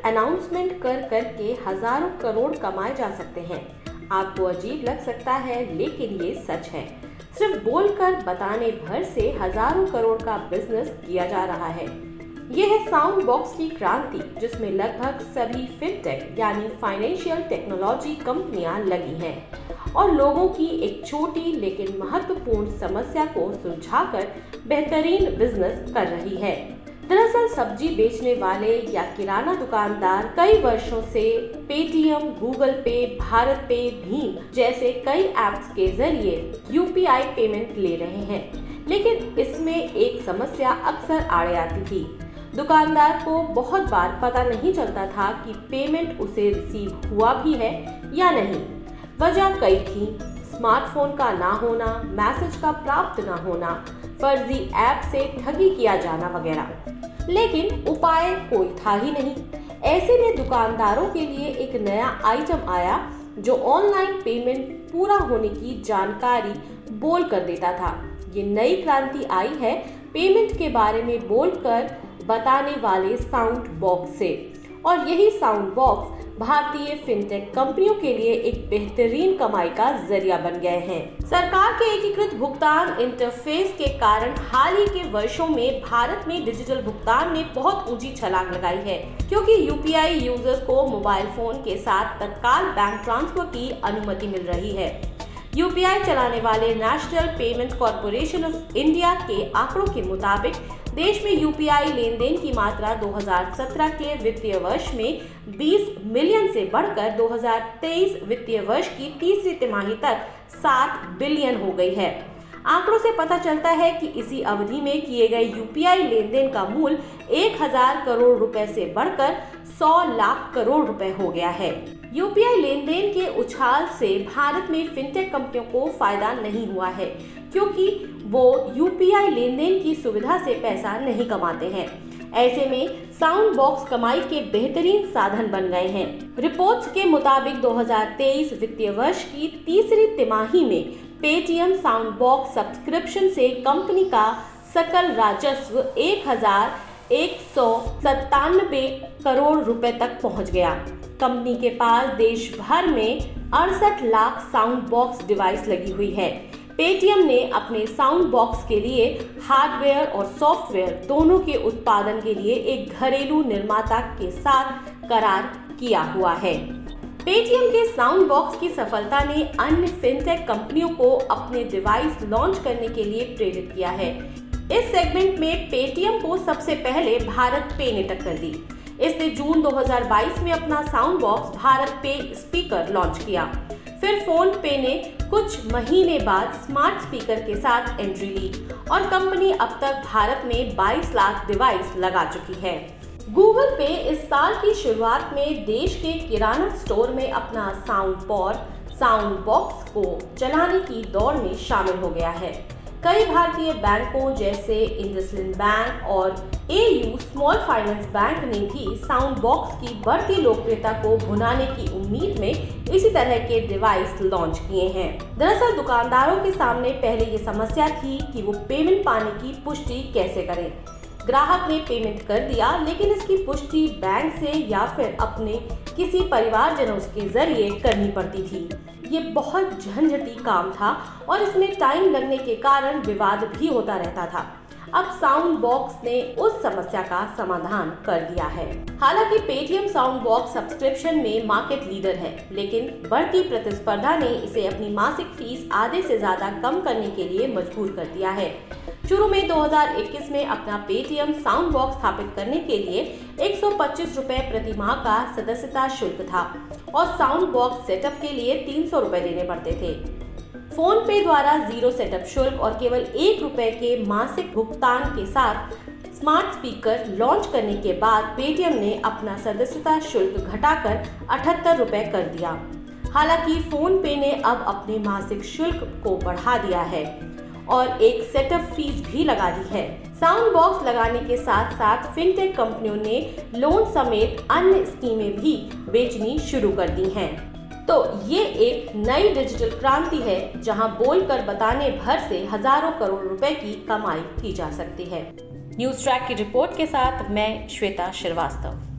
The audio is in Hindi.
अनाउंसमेंट कर करके हजारों करोड़ कमाए जा सकते हैं। आपको अजीब लग सकता है, लेकिन ये सच है। सिर्फ बोलकर बताने भर से हजारों करोड़ का बिजनेस किया जा रहा है। यह है साउंड बॉक्स की क्रांति, जिसमें लगभग सभी फिनटेक यानी फाइनेंशियल टेक्नोलॉजी कंपनियां लगी हैं और लोगों की एक छोटी लेकिन महत्वपूर्ण समस्या को सुलझाकर बेहतरीन बिजनेस कर रही है। दरअसल सब्जी बेचने वाले या किराना दुकानदार कई वर्षों से पेटीएम, गूगल पे, भारत पे, भीम जैसे कई ऐप्स के जरिए यूपीआई पेमेंट ले रहे हैं, लेकिन इसमें एक समस्या अक्सर आड़े आती थी। दुकानदार को बहुत बार पता नहीं चलता था कि पेमेंट उसे रिसीव हुआ भी है या नहीं। वजह कई थी, स्मार्टफोन का ना होना, मैसेज का प्राप्त ना होना, फर्जी ऐप से ठगी किया जाना वगैरह। लेकिन उपाय कोई था ही नहीं। ऐसे में दुकानदारों के लिए एक नया आइटम आया जो ऑनलाइन पेमेंट पूरा होने की जानकारी बोल कर देता था। ये नई क्रांति आई है पेमेंट के बारे में बोलकर बताने वाले साउंड बॉक्स से, और यही साउंड बॉक्स भारतीय फिनटेक कंपनियों के लिए एक बेहतरीन कमाई का जरिया बन गए हैं। सरकार के एकीकृत भुगतान इंटरफेस के कारण हाल ही के वर्षों में भारत में डिजिटल भुगतान ने बहुत ऊंची छलांग लगाई है, क्योंकि यूपीआई यूजर्स को मोबाइल फोन के साथ तत्काल बैंक ट्रांसफर की अनुमति मिल रही है। यूपीआई चलाने वाले national payment corporation of India के आंकड़ों के मुताबिक देश में यूपीआई लेन देन की मात्रा 2017 के वित्तीय वर्ष में 20 मिलियन से बढ़कर 2023 वित्तीय वर्ष की तीसरी तिमाही तक 7 बिलियन हो गई है। आंकड़ों से पता चलता है कि इसी अवधि में किए गए यूपीआई लेन देन का मूल्य 1000 करोड़ रुपए से बढ़कर 100 लाख करोड़ रुपए हो गया है। यूपीआई लेन देन के उछाल से भारत में फिनटेक कंपनियों को फायदा नहीं हुआ है, क्योंकि वो यूपीआई लेन देन की सुविधा से पैसा नहीं कमाते हैं। ऐसे में साउंड बॉक्स कमाई के बेहतरीन साधन बन गए हैं। रिपोर्ट्स के मुताबिक 2023 वित्तीय वर्ष की तीसरी तिमाही में पेटीएम साउंड बॉक्स सब्सक्रिप्शन से कंपनी का सकल राजस्व 1197 करोड़ रुपए तक पहुंच गया। कंपनी के पास देश भर में 68 लाख साउंड बॉक्स डिवाइस लगी हुई है। पेटीएम ने अपने साउंड बॉक्स के लिए हार्डवेयर और सॉफ्टवेयर दोनों के उत्पादन के लिए एक घरेलू निर्माता के साथ करार किया हुआ है। पेटीएम के साउंड बॉक्स की सफलता ने अन्य फिनटेक कंपनियों को अपने डिवाइस लॉन्च करने के लिए प्रेरित किया है। इस सेगमेंट में पेटीएम को सबसे पहले भारत पे ने टक्कर दी। इसने जून 2022 में अपना साउंड बॉक्स भारत पे स्पीकर लॉन्च किया। फिर फोन पे ने कुछ महीने बाद स्मार्ट स्पीकर के साथ एंट्री ली और कंपनी अब तक भारत में 22 लाख डिवाइस लगा चुकी है। गूगल पे इस साल की शुरुआत में देश के किराना स्टोर में अपना साउंड बॉक्स को चलाने की दौड़ में शामिल हो गया है। कई भारतीय बैंकों जैसे इंडसइंड बैंक और एयू स्मॉल फाइनेंस बैंक ने भी साउंड बॉक्स की बढ़ती लोकप्रियता को भुनाने की उम्मीद में इसी तरह के डिवाइस लॉन्च किए हैं। दरअसल दुकानदारों के सामने पहले ये समस्या थी कि वो पेमेंट पाने की पुष्टि कैसे करें। ग्राहक ने पेमेंट कर दिया, लेकिन इसकी पुष्टि बैंक से या फिर अपने किसी परिवारजनों के जरिए करनी पड़ती थी। ये बहुत झंझटी काम था और इसमें टाइम लगने के कारण विवाद भी होता रहता था। अब साउंड बॉक्स ने उस समस्या का समाधान कर दिया है। हालांकि पेटीएम साउंड बॉक्स सब्सक्रिप्शन में मार्केट लीडर है, लेकिन बढ़ती प्रतिस्पर्धा ने इसे अपनी मासिक फीस आधे से ज्यादा कम करने के लिए मजबूर कर दिया है। शुरू में 2021 में अपना पेटीएम साउंड बॉक्स स्थापित करने के लिए 125 रुपए प्रति माह का सदस्यता शुल्क था और साउंड बॉक्स सेटअप के लिए 300 रुपए देने पड़ते थे। फोन पे द्वारा 0 सेटअप शुल्क और केवल 1 रुपए के मासिक भुगतान के साथ स्मार्ट स्पीकर लॉन्च करने के बाद पेटीएम ने अपना सदस्यता शुल्क घटाकर 78 रुपए कर दिया। हालांकि फोन पे ने अब अपने मासिक शुल्क को बढ़ा दिया है और एक सेटअप फीस भी लगा दी है। साउंड बॉक्स लगाने के साथ साथ फिनटेक कंपनियों ने लोन समेत अन्य स्कीमें भी बेचनी शुरू कर दी हैं। तो ये एक नई डिजिटल क्रांति है, जहां बोलकर बताने भर से हजारों करोड़ रुपए की कमाई की जा सकती है। न्यूज़ ट्रैक की रिपोर्ट के साथ मैं श्वेता श्रीवास्तव।